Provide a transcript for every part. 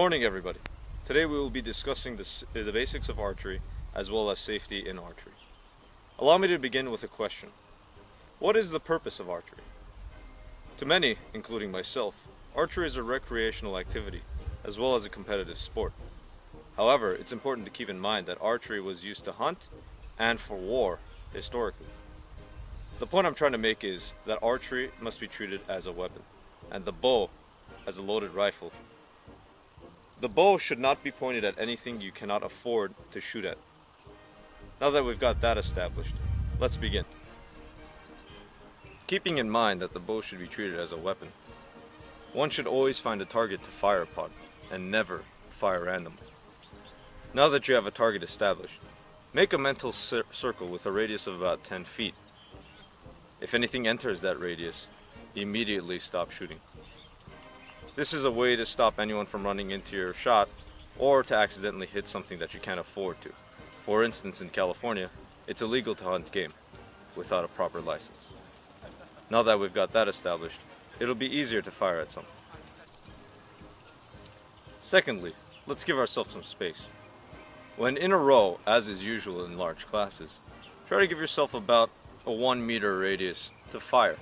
morning, everybody. Today we will be discussing the basics of archery as well as safety in archery. Allow me to begin with a question. What is the purpose of archery? To many, including myself, archery is a recreational activity as well as a competitive sport. However, it's important to keep in mind that archery was used to hunt and for war historically. The point I'm trying to make is that archery must be treated as a weapon and the bow as a loaded rifle. The bow should not be pointed at anything you cannot afford to shoot at. Now that we've got that established, let's begin. Keeping in mind that the bow should be treated as a weapon, one should always find a target to fire upon and never fire randomly. Now that you have a target established, make a mental circle with a radius of about 10 feet. If anything enters that radius, immediately stop shooting. This is a way to stop anyone from running into your shot or to accidentally hit something that you can't afford to. For instance, in California, it's illegal to hunt game without a proper license. Now that we've got that established, it'll be easier to fire at something. Secondly, let's give ourselves some space. When in a row, as is usual in large classes, try to give yourself about a 1 meter radius to fire.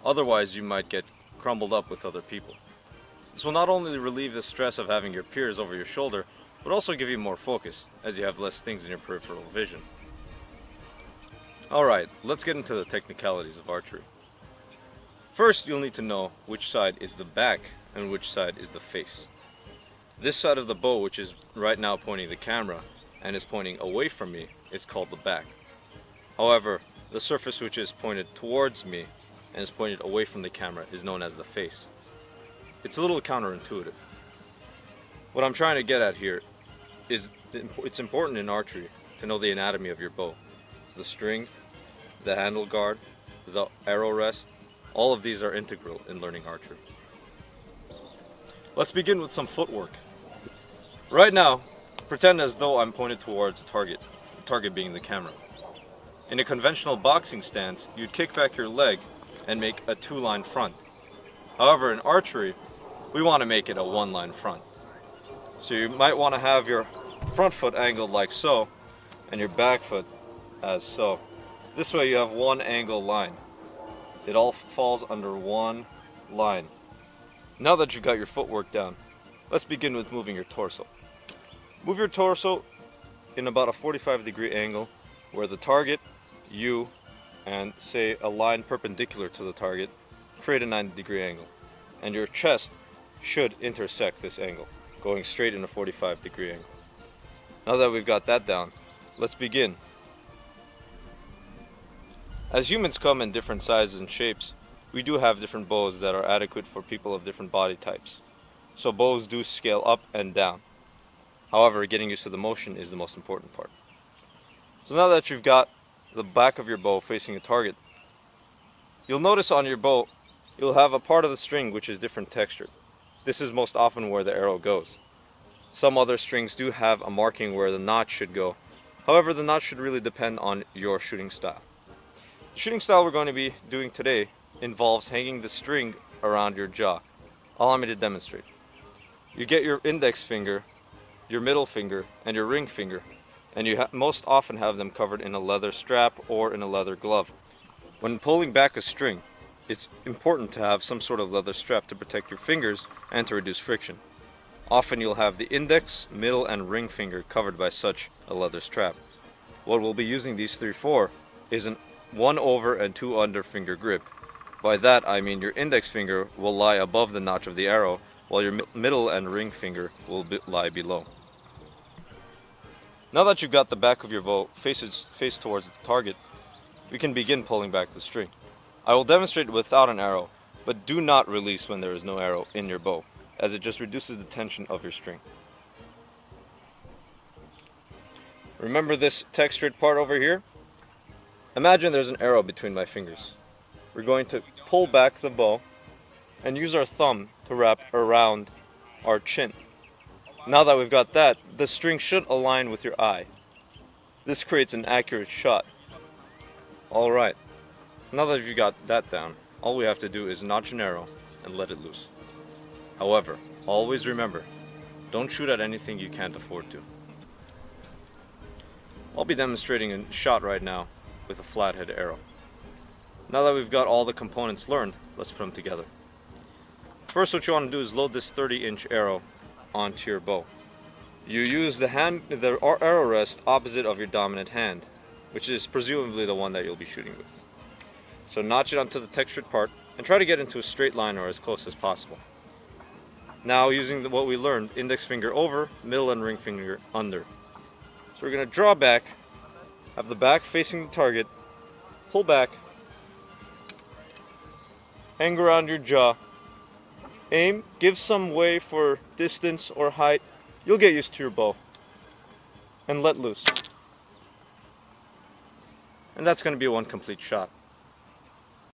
Otherwise, you might get crumbled up with other people. This will not only relieve the stress of having your peers over your shoulder, but also give you more focus, as you have less things in your peripheral vision. Alright, let's get into the technicalities of archery. First, you'll need to know which side is the back and which side is the face. This side of the bow, which is right now pointing the camera and is pointing away from me, is called the back. However, the surface which is pointed towards me and is pointed away from the camera is known as the face. It's a little counterintuitive. What I'm trying to get at here is it's important in archery to know the anatomy of your bow. The string, the handle guard, the arrow rest, all of these are integral in learning archery. Let's begin with some footwork. Right now, pretend as though I'm pointed towards the target being the camera. In a conventional boxing stance, you'd kick back your leg and make a 2-line front. However, in archery, we want to make it a 1-line front. So you might want to have your front foot angled like so, and your back foot as so. This way you have one angle line. It all falls under one line. Now that you've got your footwork down, let's begin with moving your torso. Move your torso in about a 45-degree angle where the target, you, and say a line perpendicular to the target create a 90-degree angle. And your chest should intersect this angle, going straight in a 45-degree angle. Now that we've got that down, let's begin. As humans come in different sizes and shapes, we do have different bows that are adequate for people of different body types. So bows do scale up and down. However, getting used to the motion is the most important part. So now that you've got the back of your bow facing a target, you'll notice on your bow, you'll have a part of the string which is different textured. This is most often where the arrow goes. Some other strings do have a marking where the notch should go. However, the notch should really depend on your shooting style. The shooting style we're going to be doing today involves hanging the string around your jaw. Allow me to demonstrate. You get your index finger, your middle finger, and your ring finger, and you most often have them covered in a leather strap or in a leather glove. When pulling back a string, it's important to have some sort of leather strap to protect your fingers and to reduce friction. Often you'll have the index, middle, and ring finger covered by such a leather strap. What we'll be using these three for is an 1 over and 2 under finger grip. By that I mean your index finger will lie above the notch of the arrow, while your middle and ring finger will lie below. Now that you've got the back of your bow face towards the target, we can begin pulling back the string. I will demonstrate without an arrow, but do not release when there is no arrow in your bow, as it just reduces the tension of your string. Remember this textured part over here? Imagine there's an arrow between my fingers. We're going to pull back the bow and use our thumb to wrap around our chin. Now that we've got that, the string should align with your eye. This creates an accurate shot. Alright. Now that you've got that down, all we have to do is notch an arrow and let it loose. However, always remember, Don't shoot at anything you can't afford to. I'll be demonstrating a shot right now with a flathead arrow. Now that we've got all the components learned, let's put them together. First, what you want to do is load this 30-inch arrow onto your bow. You use the arrow rest opposite of your dominant hand, which is presumably the one that you'll be shooting with. So notch it onto the textured part and try to get into a straight line or as close as possible. Now, using what we learned, index finger over, middle and ring finger under. So we're going to draw back, have the back facing the target, pull back, hang around your jaw, aim, give some way for distance or height, you'll get used to your bow, and let loose. And that's going to be one complete shot.